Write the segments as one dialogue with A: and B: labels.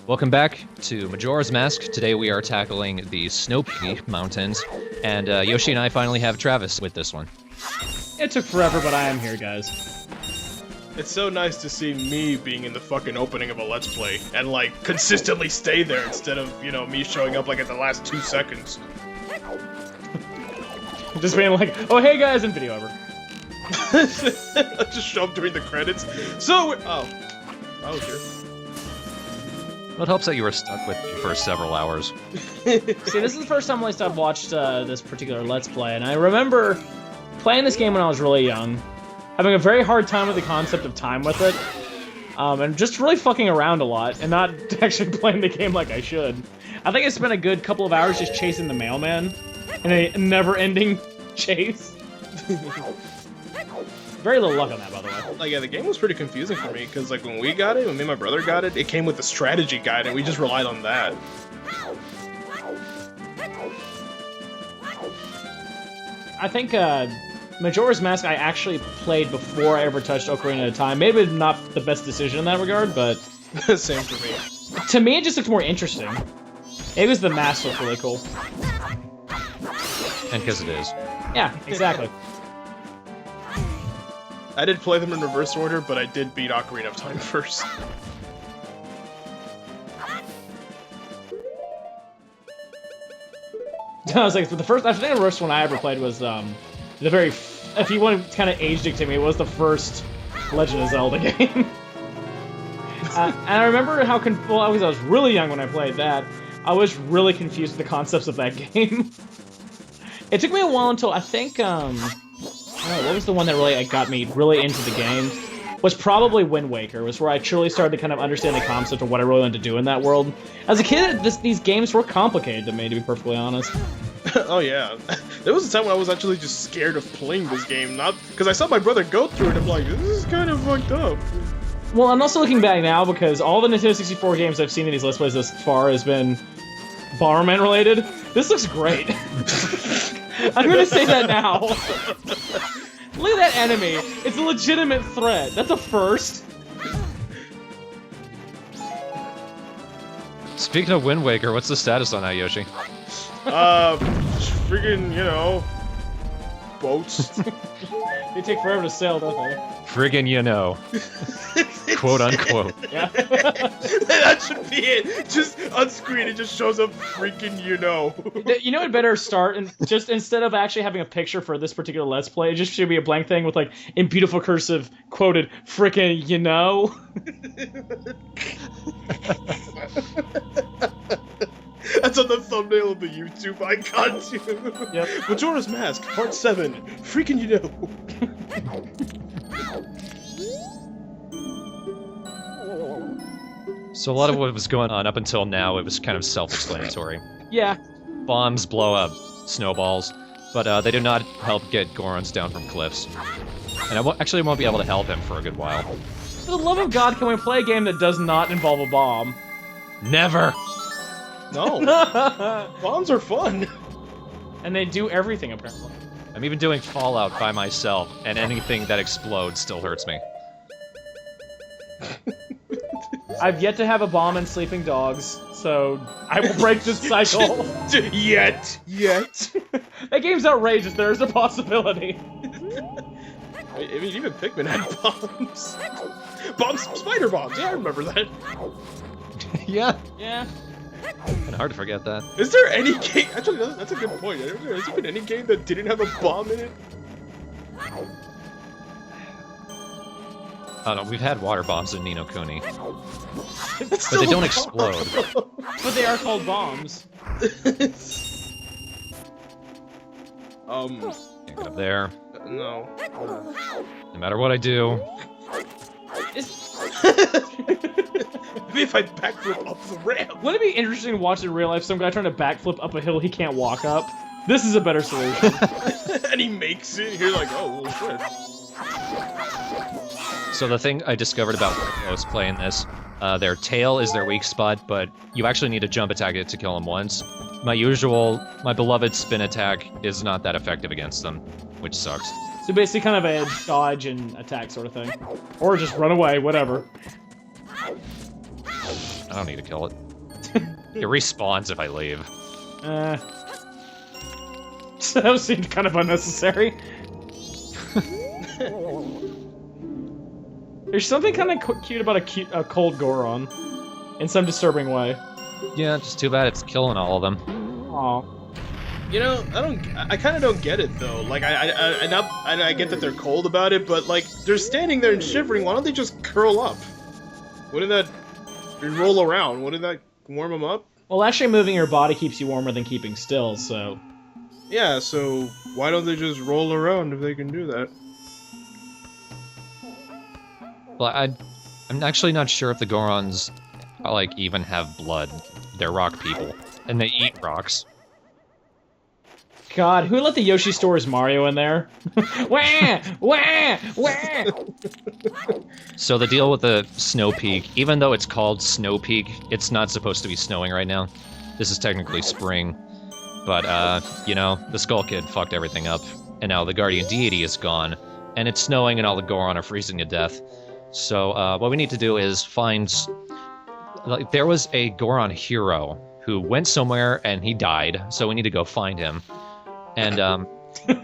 A: Welcome back to Majora's Mask. Today we are tackling the Snow Peak Mountains, and Yoshi and I finally have Travis with this one.
B: It took forever, but I am here, guys.
C: It's so nice to see me being in the fucking opening of a Let's Play, and like, consistently stay there instead of, you know, me showing up like at the last 2 seconds.
B: Just being like, oh hey guys, and video over.
C: Just show up during the credits. So, oh, I was here.
A: Well, it helps that you were stuck with me for several hours.
B: See, this is the first time at least I've watched this particular Let's Play, and I remember playing this game when I was really young, having a very hard time with the concept of time with it, and just really fucking around a lot, and not actually playing the game like I should. I think I spent a good couple of hours just chasing the mailman, in a never-ending chase. Very little luck on that, by the way.
C: Like, yeah, the game was pretty confusing for me, because, like, when we got it, when me and my brother got it, it came with the strategy guide, and we just relied on that.
B: I think, Majora's Mask I actually played before I ever touched Ocarina of Time. Maybe not the best decision in that regard, but...
C: Same for me.
B: To me, it just looked more interesting. It was the mask looked really cool.
A: And because it is.
B: Yeah, exactly.
C: I did play them in reverse order, but I did beat Ocarina of Time first.
B: I was like, the first, I think the first one I ever played was, the very, if you want to kind of age dictate me, it was the first Legend of Zelda game. And I remember how, well, I was really young when I played that. I was really confused with the concepts of that game. It took me a while until, I think, I don't know, what was the one that really got me really into the game? Was probably Wind Waker, was where I truly started to kind of understand the concept of what I really wanted to do in that world. As a kid, these games were complicated to me, to be perfectly honest.
C: Oh yeah. There was a time when I was actually just scared of playing this game, not because I saw my brother go through it and I'm like, this is kind of fucked up.
B: Well, I'm also looking back now because all the Nintendo 64 games I've seen in these Let's Plays thus far has been Bomberman related. This looks great. I'm gonna say that now. Look at that enemy. It's a legitimate threat. That's a first.
A: Speaking of Wind Waker, what's the status on that, Yoshi?
C: Friggin', you know, boats.
B: They take forever to sail, don't they?
A: Friggin' you know. Quote unquote.
B: Yeah.
C: That should be it. Just on screen, it just shows up freaking you know.
B: You know, it better start and just instead of actually having a picture for this particular Let's Play, it just should be a blank thing with like in beautiful cursive quoted frickin' you know.
C: That's on the thumbnail of the YouTube icon too.
B: Yep.
C: Majora's Mask, Part 7. Freaking you know.
A: So a lot of what was going on up until now, it was kind of self-explanatory.
B: Yeah.
A: Bombs blow up snowballs, but they do not help get Gorons down from cliffs. And I actually won't be able to help him for a good while.
B: For the love of God, can we play a game that does not involve a bomb?
A: Never!
C: No. Bombs are fun.
B: And they do everything, apparently.
A: I'm even doing Fallout by myself, and anything that explodes still hurts me.
B: I've yet to have a bomb in Sleeping Dogs, so I will break this cycle.
C: Yet.
B: That game's outrageous, there's a possibility.
C: I mean, even Pikmin had bombs. Spider bombs, yeah, I remember that.
A: Yeah.
B: Yeah.
A: Kind of hard to forget that.
C: Is there any game... Actually, that's a good point. Has there been any game that didn't have a bomb in it?
A: I don't know, we've had water bombs in Ni no Kuni.
C: But
A: they don't explode.
B: But they are called bombs.
A: Can't get up there.
C: No.
A: No matter what I do.
C: Maybe if I backflip up the ramp.
B: Wouldn't it be interesting to watch in real life some guy trying to backflip up a hill he can't walk up? This is a better solution.
C: And he makes it, you're like, oh, well, shit.
A: So the thing I discovered about Pokemon playing this, their tail is their weak spot, but you actually need to jump attack it to kill them once. My beloved spin attack is not that effective against them, which sucks.
B: So basically kind of a dodge and attack sort of thing. Or just run away, whatever.
A: I don't need to kill it. It respawns if I leave.
B: That seemed kind of unnecessary. There's something kind of cute about a cold Goron, in some disturbing way.
A: Yeah, just too bad it's killing all of them.
B: Aw.
C: You know, I kind of don't get it though. Like, I get that they're cold about it, but like, they're standing there and shivering. Why don't they just curl up? Wouldn't that roll around? Wouldn't that warm them up?
B: Well, actually, moving your body keeps you warmer than keeping still, so.
C: Yeah, so why don't they just roll around if they can do that?
A: Well, I'm actually not sure if the Gorons, like, even have blood. They're rock people, and they eat rocks.
B: God, who let the Yoshi stores Mario in there? Wah! Wah! Wah!
A: So the deal with the Snow Peak, even though it's called Snow Peak, it's not supposed to be snowing right now. This is technically spring. But, you know, the Skull Kid fucked everything up, and now the Guardian Deity is gone, and it's snowing and all the Goron are freezing to death. So, what we need to do is find... Like, there was a Goron hero who went somewhere and he died, so we need to go find him. And,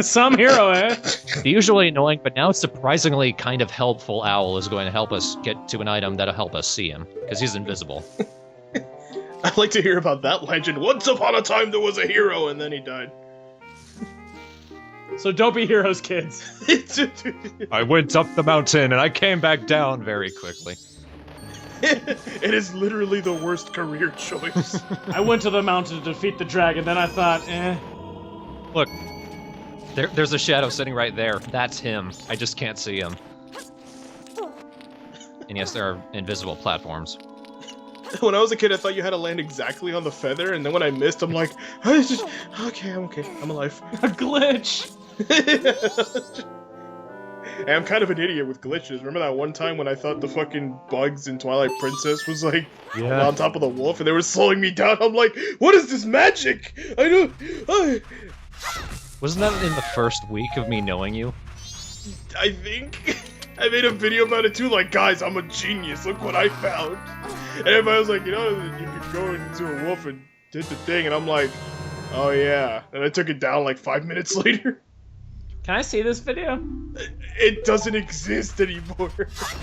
B: Some hero, eh?
A: the usually annoying, but now surprisingly kind of helpful owl is going to help us get to an item that'll help us see him, because he's invisible.
C: I'd like to hear about that legend. Once upon a time there was a hero and then he died.
B: So don't be heroes, kids.
A: I went up the mountain and I came back down very quickly.
C: It is literally the worst career choice.
B: I went to the mountain to defeat the dragon, then I thought, eh.
A: Look, there's a shadow sitting right there. That's him. I just can't see him. And yes, there are invisible platforms.
C: When I was a kid, I thought you had to land exactly on the feather, and then when I missed, I'm like, okay, I'm okay, I'm alive.
B: A glitch!
C: Hey, I'm kind of an idiot with glitches. Remember that one time when I thought the fucking bugs in Twilight Princess was like on top of the wolf, and they were slowing me down? I'm like, what is this magic? I don't.
A: Wasn't that in the first week of me knowing you?
C: I think I made a video about it too. Like, guys, I'm a genius. Look what I found. And everybody was like, you know, you could go into a wolf and did the thing, and I'm like, oh yeah. And I took it down like 5 minutes later.
B: Can I see this video?
C: It doesn't exist anymore.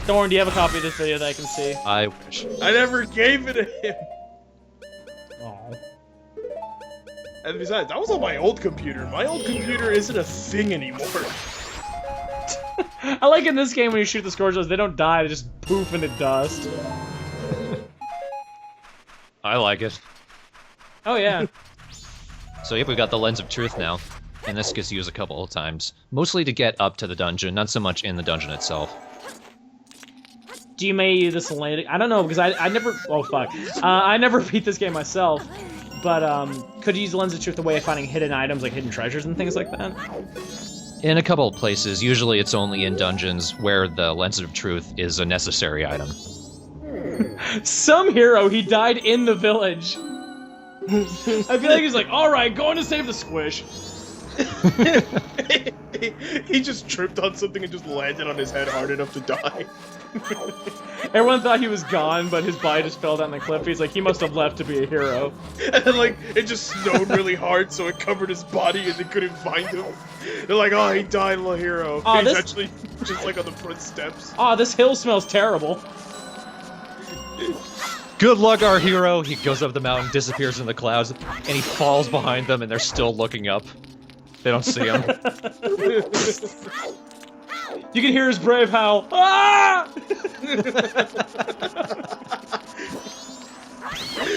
B: Thorn, do you have a copy of this video that I can see?
A: I wish.
C: I never gave it to him.
B: Aw.
C: And besides, that was on my old computer. My old computer isn't a thing anymore.
B: I like in this game when you shoot the Scourgeless, they don't die, they just poof into dust.
A: I like it.
B: Oh yeah.
A: So yep, we've got the Lens of Truth now. And this gets used a couple of times. Mostly to get up to the dungeon, not so much in the dungeon itself.
B: Do you maybe this landing? I don't know, because I never... Oh, fuck. I never beat this game myself. But, could you use the Lens of Truth the way of finding hidden items, like hidden treasures and things like that?
A: In a couple of places, usually it's only in dungeons where the Lens of Truth is a necessary item.
B: Some hero, he died in the village. I feel like he's like, alright, going to save the squish.
C: He just tripped on something and just landed on his head hard enough to die.
B: Everyone thought he was gone, but his body just fell down the cliff. He's like, he must have left to be a hero.
C: And then, like, it just snowed really hard, so it covered his body and they couldn't find him. They're like, oh, he died, little hero.
B: Oh,
C: He's
B: this...
C: actually just, like, on the front steps.
B: Oh, this hill smells terrible.
A: Good luck, our hero! He goes up the mountain, disappears in the clouds, and he falls behind them, and they're still looking up. They don't see him.
B: You can hear his brave howl. Ah!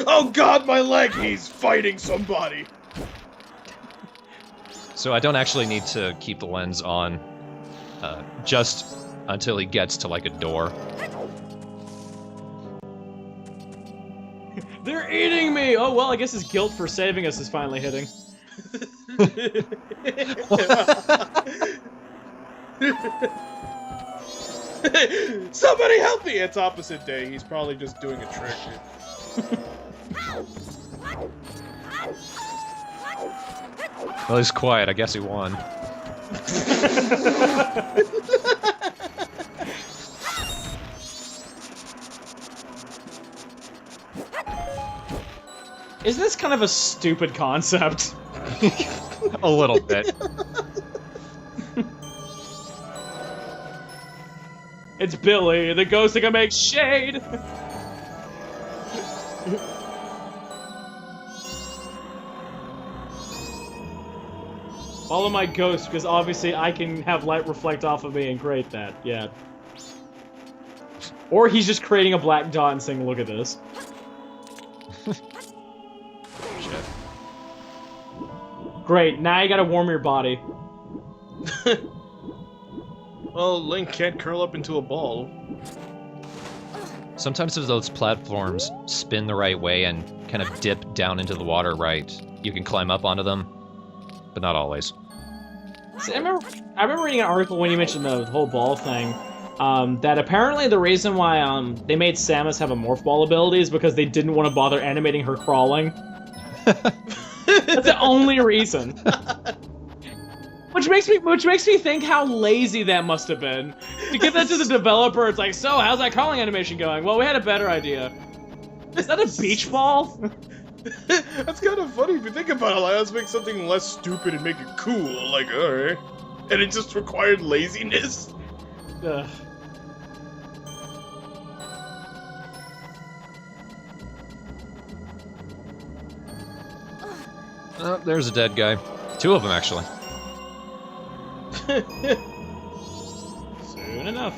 C: Oh god, my leg! He's fighting somebody!
A: So I don't actually need to keep the lens on, just until he gets to, like, a door.
B: They're eating me! Oh, well, I guess his guilt for saving us is finally hitting.
C: Somebody help me! It's opposite day. He's probably just doing a trick.
A: Well, he's quiet. I guess he won.
B: Isn't this kind of a stupid concept?
A: A little bit.
B: It's Billy, the ghost that can make shade! Follow my ghost, because obviously I can have light reflect off of me and create that, yeah. Or he's just creating a black dot and saying, look at this.
A: Shit.
B: Great, now you gotta warm your body.
C: Well, Link can't curl up into a ball.
A: Sometimes if those platforms spin the right way and kind of dip down into the water right, you can climb up onto them, but not always.
B: See, I remember reading an article when you mentioned the whole ball thing, that apparently the reason why they made Samus have a morph ball ability is because they didn't want to bother animating her crawling. That's the only reason. Which makes me think how lazy that must have been. To give that to the developer, it's like, so how's that crawling animation going? Well, we had a better idea. Is that a beach ball?
C: That's kind of funny if you think about it. Like, let's make something less stupid and make it cool. Like, alright. And it just required laziness.
B: Ugh.
A: Oh, there's a dead guy. Two of them, actually.
B: Soon enough.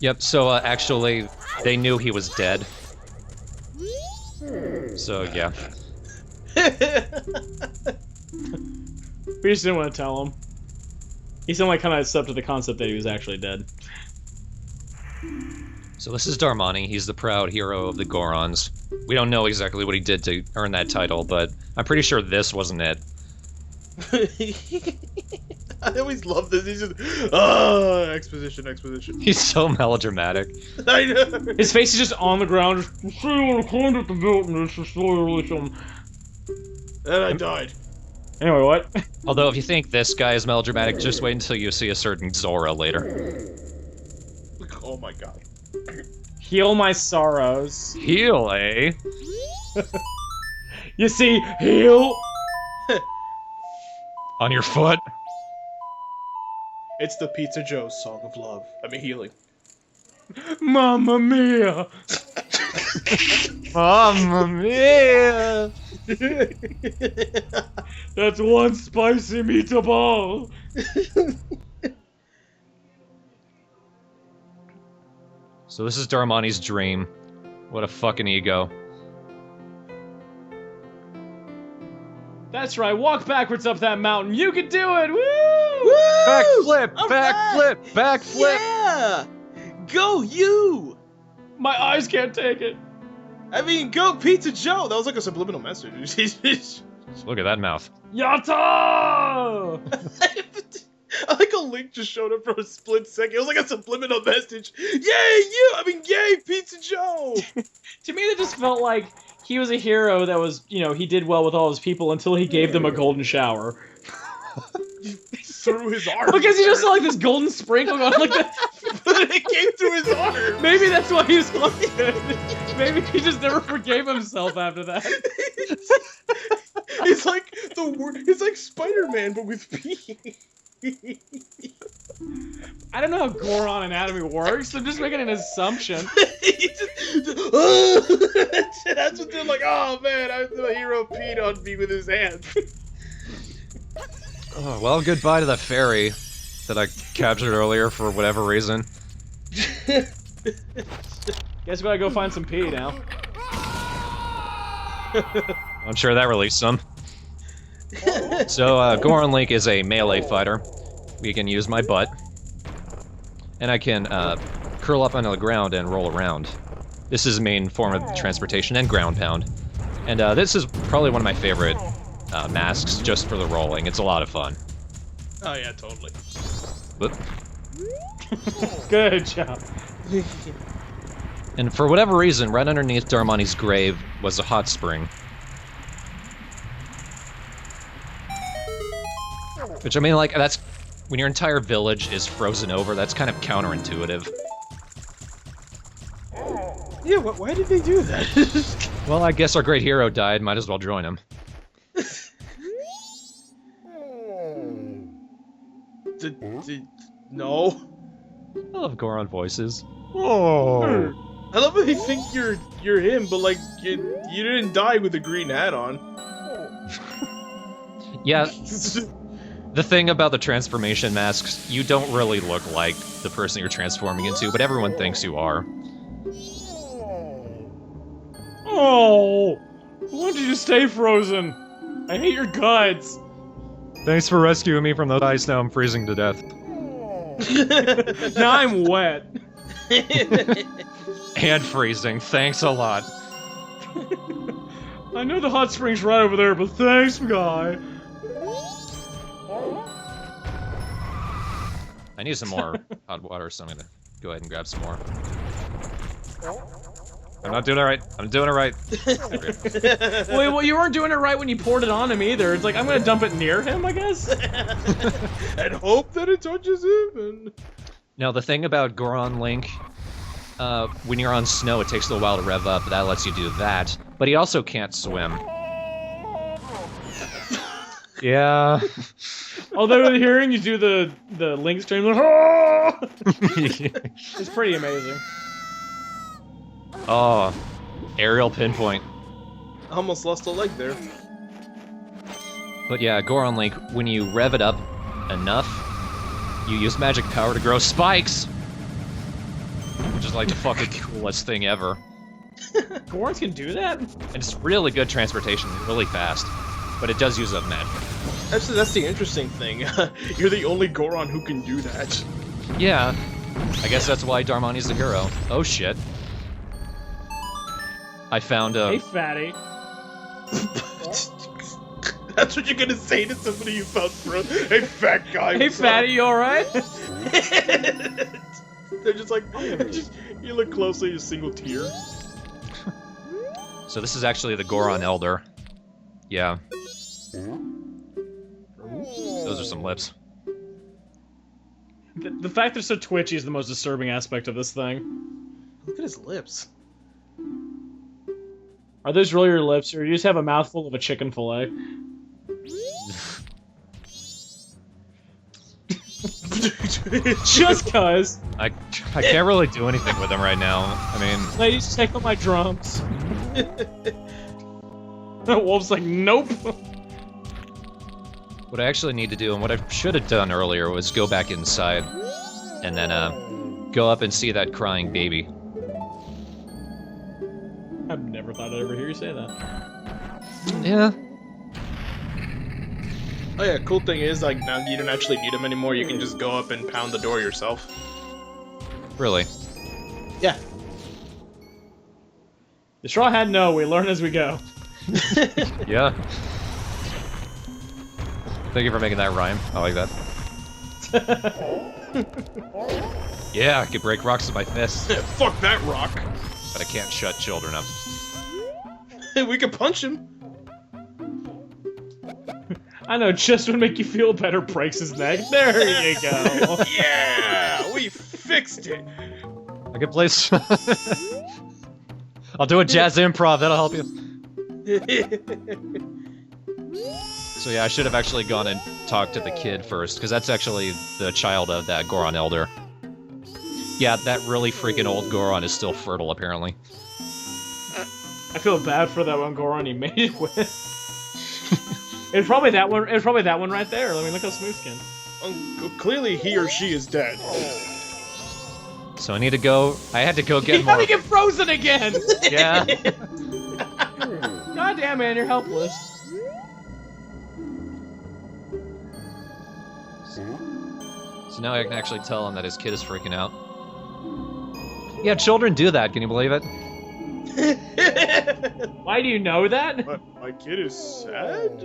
A: Yep, so actually, they knew he was dead. So, yeah.
B: We just didn't want to tell him. He seemed like kind of accepted the concept that he was actually dead.
A: So this is Darmani, he's the proud hero of the Gorons. We don't know exactly what he did to earn that title, but I'm pretty sure this wasn't it.
C: I always love this. He's just, exposition, exposition.
A: He's so melodramatic.
C: I know.
B: His face is just on the ground, just, see when I climbed up the mountain, it's just really some...
C: And I died.
B: Anyway, what?
A: Although if you think this guy is melodramatic, just wait until you see a certain Zora later.
C: Oh my god.
B: Heal my sorrows.
A: Heal, eh?
B: You see, heal?
A: On your foot?
C: It's the Pizza Joe's song of love. I mean, healing.
B: Mamma mia!
A: Mamma mia!
B: That's one spicy meatball!
A: So this is Darmani's dream. What a fucking ego.
B: That's right, walk backwards up that mountain. You can do it! Woo!
C: Woo!
A: Backflip!
C: All
A: Backflip!
C: right.
A: Backflip!
C: Yeah! Go you!
B: My eyes can't take it.
C: I mean, go Pizza Joe! That was like a subliminal message.
A: Look at that mouth.
B: Yatta!
C: I like a Link just showed up for a split second. It was like a subliminal message. Yay, you! I mean, yay, Pizza Joe!
B: To me, that just felt like he was a hero that was, you know, he did well with all his people until he gave them a golden shower.
C: Through his arm.
B: Because he just saw like this golden sprinkle going like that.
C: But it came through his arm.
B: Maybe that's why he was fucking. Maybe he just never forgave himself after that.
C: It's like it's like Spider-Man, but with pee.
B: I don't know how Goron anatomy works. I'm just making an assumption.
C: That's what they're like. Oh man, the hero peed on me with his hand.
A: Oh, well, goodbye to the fairy that I captured earlier for whatever reason.
B: Guess we gotta go find some pee now.
A: I'm sure that released some. So, Goron Link is a melee fighter. We can use my butt. And I can, curl up onto the ground and roll around. This is the main form of transportation and ground pound. And, this is probably one of my favorite, masks just for the rolling. It's a lot of fun.
C: Oh yeah, totally.
A: Whoop.
B: Good job.
A: And for whatever reason, right underneath Darmani's grave was a hot spring. Which, I mean, like, that's... When your entire village is frozen over, that's kind of counterintuitive.
C: Yeah, why did they do that?
A: Well, I guess our great hero died. Might as well join him.
C: No.
A: I love Goron voices. Oh.
C: I love how they think you're him, but like you didn't die with a green hat on.
A: Yeah. The thing about the transformation masks, you don't really look like the person you're transforming into, but everyone thinks you are.
B: Oh! Why don't you just stay frozen? I hate your guts.
A: Thanks for rescuing me from the ice. Now I'm freezing to death.
B: Now I'm wet.
A: And freezing. Thanks a lot.
B: I know the hot spring's right over there, but thanks, guy.
A: I need some more hot water, so I'm gonna go ahead and grab some more. I'm not doing it right. I'm doing it right.
B: Wait, well, you weren't doing it right when you poured it on him either. It's like, I'm gonna dump it near him, I guess?
C: And hope that it touches him, and...
A: Now, the thing about Goron Link, when you're on snow, it takes a little while to rev up, but that lets you do that. But he also can't swim. Yeah.
B: Although hearing you do the Link stream, like, oh! It's pretty amazing.
A: Oh, aerial pinpoint.
C: I almost lost a leg there.
A: But yeah, Goron Link, when you rev it up enough, you use magic power to grow spikes! Which is like the fucking coolest thing ever.
B: Gorons can do that?
A: And it's really good transportation, really fast. But it does use up magic.
C: Actually, that's the interesting thing. You're the only Goron who can do that.
A: Yeah. I guess that's why Darmani's the hero. Oh shit. I found a...
B: Hey, fatty.
C: That's what you're gonna say to somebody you found, bro. Hey, fat guy.
B: Hey,
C: what's
B: fatty, you alright?
C: up? They're just like, you look closely, a single tear.
A: So this is actually the Goron Elder. Yeah. Those are some lips.
B: The fact they're so twitchy is the most disturbing aspect of this thing.
C: Look at his lips.
B: Are those really your lips, or do you just have a mouthful of a chicken fillet? Just cuz!
A: I can't really do anything with them right now. I mean...
B: Ladies, take on my drums. The wolf's like, nope!
A: What I actually need to do, and what I should have done earlier, was go back inside, and then, go up and see that crying baby.
B: I've never thought I'd ever hear you say that.
A: Yeah.
C: Oh yeah, cool thing is, like, now you don't actually need him anymore, you can just go up and pound the door yourself.
A: Really?
C: Yeah.
B: TheStrawhatNO, we learn as we go.
A: Yeah. Thank you for making that rhyme. I like that. Yeah, I could break rocks with my fists,
C: Fuck that rock!
A: but I can't shut children up.
C: We could punch him!
B: I know, just would make you feel better, breaks his neck. There you go.
C: Yeah! We fixed it!
A: I could play I'll do a jazz improv, that'll help you. So yeah, I should have actually gone and talked to the kid first, because that's actually the child of that Goron Elder. Yeah, that really freaking old Goron is still fertile, apparently.
B: I feel bad for that one Goron he made it with. It's probably that one. It's probably that one right there. Let me look how smooth skin.
C: Clearly he or she is dead.
A: So I need to go. I had to go
B: You
A: get more.
B: gotta get frozen again.
A: Yeah.
B: Goddamn, man, you're helpless.
A: So now I can actually tell him that his kid is freaking out. Yeah, children do that. Can you believe it?
B: Why do you know that?
C: But my kid is sad?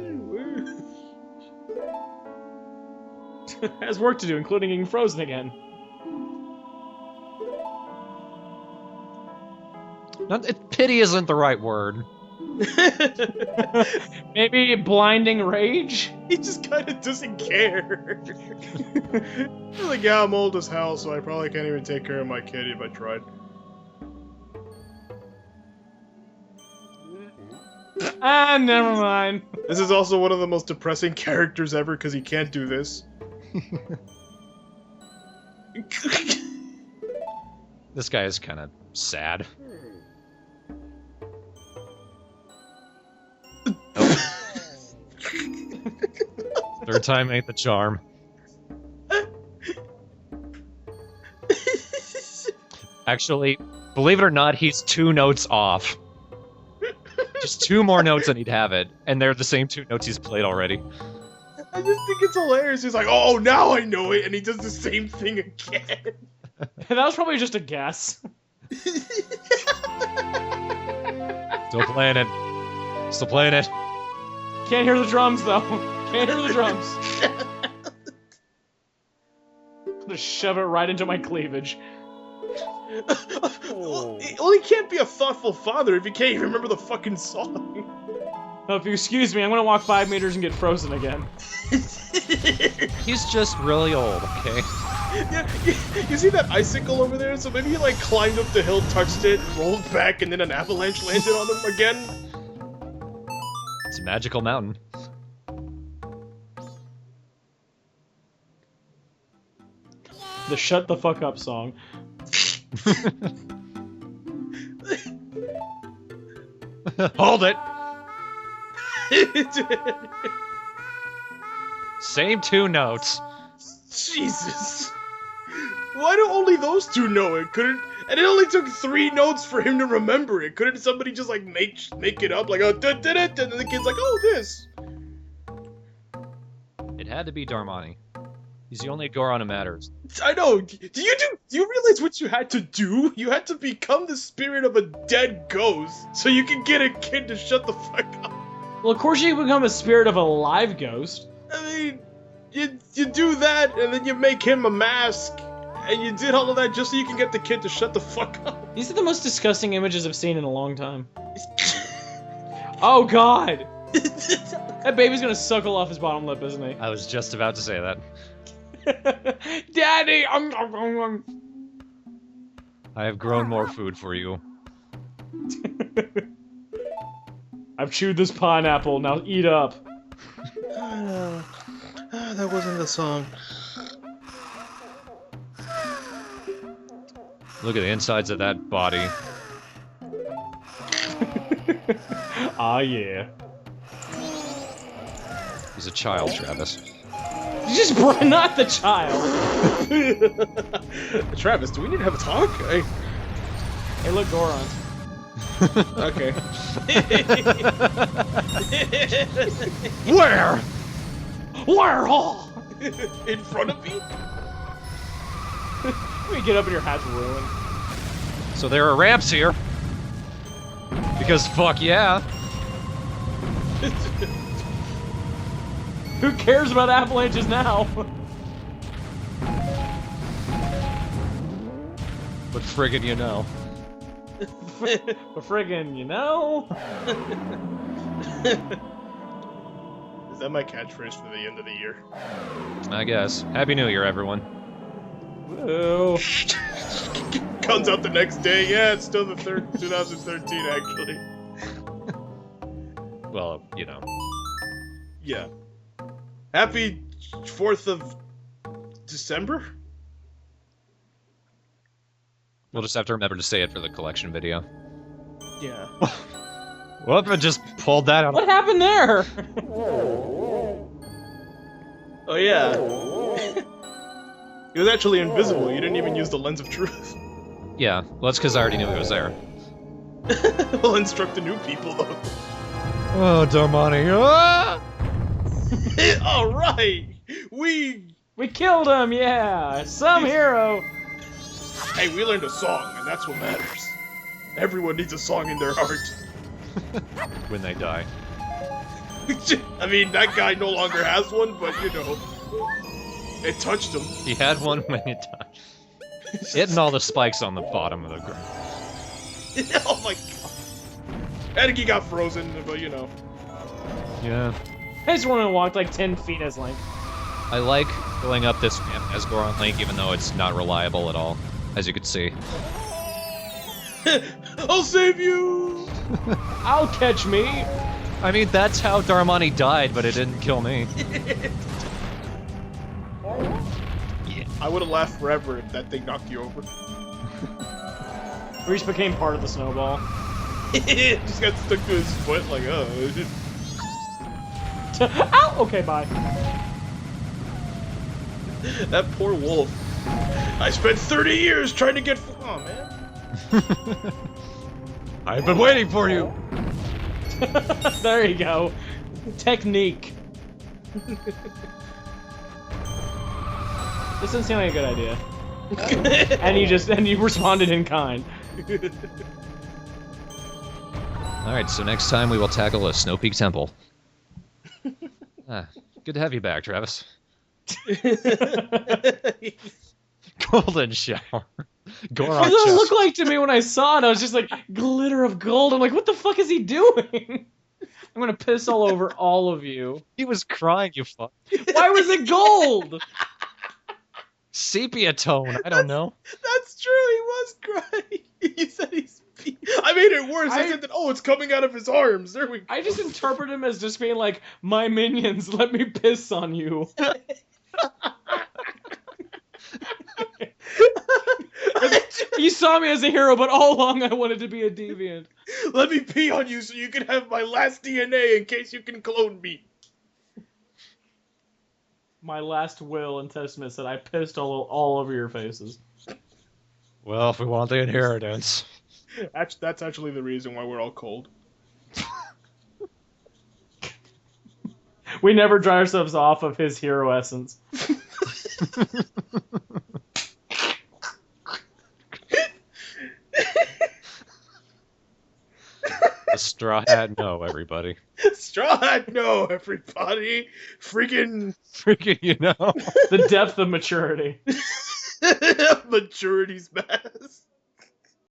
B: Has work to do, including getting frozen again.
A: Pity isn't the right word.
B: Maybe blinding rage?
C: He just kind of doesn't care. He's like, yeah, I'm old as hell, so I probably can't even take care of my kid if I tried.
B: Ah, never mind.
C: This is also one of the most depressing characters ever because he can't do this.
A: This guy is kind of sad. Nope. Third time ain't the charm. Actually, believe it or not, he's 2 notes off. Just 2 more notes and he'd have it, and they're the same 2 notes he's played already.
C: I just think it's hilarious. He's like, oh, now I know it, and he does the same thing again.
B: That was probably just a guess.
A: Still playing it. Still playing it.
B: Can't hear the drums, though. Can't hear the drums. I'm gonna shove it right into my cleavage.
C: Well, he can't be a thoughtful father if he can't even remember the fucking song.
B: Now, if you excuse me, I'm gonna walk 5 meters and get frozen again.
A: He's just really old, okay?
C: Yeah, you see that icicle over there? So maybe he like climbed up the hill, touched it, rolled back, and then an avalanche landed on him again?
A: It's a magical mountain.
B: The shut the fuck up song.
A: Hold it! Same 2 notes.
C: Jesus. Why do only those 2 know it? Couldn't... And it only took 3 notes for him to remember it. Couldn't somebody just like make it up? Like, oh, and then the kid's like, oh, this.
A: It had to be Darmani. He's the only Goron who matters.
C: I know. Do you realize what you had to do? You had to become the spirit of a dead ghost so you can get a kid to shut the fuck up.
B: Well, of course you can become a spirit of a live ghost.
C: I mean, you do that, and then you make him a mask, and you did all of that just so you can get the kid to shut the fuck up.
B: These are the most disgusting images I've seen in a long time. Oh god! That baby's gonna suckle off his bottom lip, isn't he?
A: I was just about to say that.
B: Daddy!
A: I have grown more food for you.
B: I've chewed this pineapple, now eat up.
C: That wasn't the song.
A: Look at the insides of that body.
B: Ah, yeah.
A: He's a child, Travis.
B: You just brought not the child!
C: Travis, do we need to have a talk?
B: Hey, look, Goron.
C: Okay.
A: Where?
B: Where? Oh!
C: In front of me?
B: Let me get up and your hat's ruined.
A: So there are ramps here. Because fuck yeah.
B: Who cares about avalanches now?
A: But friggin' you know.
B: But friggin', you know?
C: Is that my catchphrase for the end of the year?
A: I guess. Happy New Year, everyone.
B: Woo.
C: Comes out the next day. Yeah, it's still the 2013, actually.
A: Well, you know.
C: Yeah. Happy 4th of December?
A: We'll just have to remember to say it for the collection video.
C: Yeah.
A: Whoop, I just pulled that out.
B: What happened there?
C: Oh, yeah. It was actually invisible. You didn't even use the lens of truth.
A: Yeah, well, that's because I already knew he was there.
C: We'll instruct the new people, though.
A: Oh, Darmani. Ah!
C: Alright! We
B: killed him, yeah! Some hero!
C: Hey, we learned a song, and that's what matters. Everyone needs a song in their heart.
A: When they die.
C: I mean, that guy no longer has one, but you know, it touched him.
A: He had one when he died. Hitting all the spikes on the bottom of the ground.
C: Oh my god. And he got frozen, but you know.
A: Yeah.
B: I just want to walk like 10 feet as Link.
A: I like going up this ramp as Goron Link, even though it's not reliable at all, as you could see.
C: I'll save you!
B: I'll catch me!
A: I mean, that's how Darmani died, but it didn't kill me.
C: I would have laughed forever if that thing knocked you over.
B: Reese became part of the snowball.
C: It just got stuck to his foot, like, oh.
B: Ow! Okay, bye.
C: That poor wolf. I spent 30 years trying to get. Oh man.
A: I've been waiting for you.
B: There you go. Technique. This doesn't seem like a good idea. and you responded in kind.
A: Alright, so next time we will tackle a Snow Peak Temple. Good to have you back, Travis. Golden shower. Goron
B: What does it
A: shower.
B: look like to me when I saw it? I was just like, glitter of gold. I'm like, what the fuck is he doing? I'm gonna piss all over all of you.
A: He was crying, you fuck.
B: Why was it gold?
A: Sepia tone, I don't know.
C: That's true. He was crying. He said he's. I made it worse. I said that. Oh, it's coming out of his arms. There we go.
B: I just interpret him as just being like, my minions, let me piss on you. You saw me as a hero, but all along I wanted to be a deviant.
C: Let me pee on you so you can have my last DNA in case you can clone me.
B: My last will and testament said I pissed all over your faces.
A: Well, if we want the inheritance.
C: That's actually the reason why we're all cold.
B: We never dry ourselves off of his hero essence.
A: TheStrawhatNO, everybody.
C: TheStrawhatNO, everybody. Freaking
A: Freaking, you know.
B: The depth of maturity.
C: maturity's mask.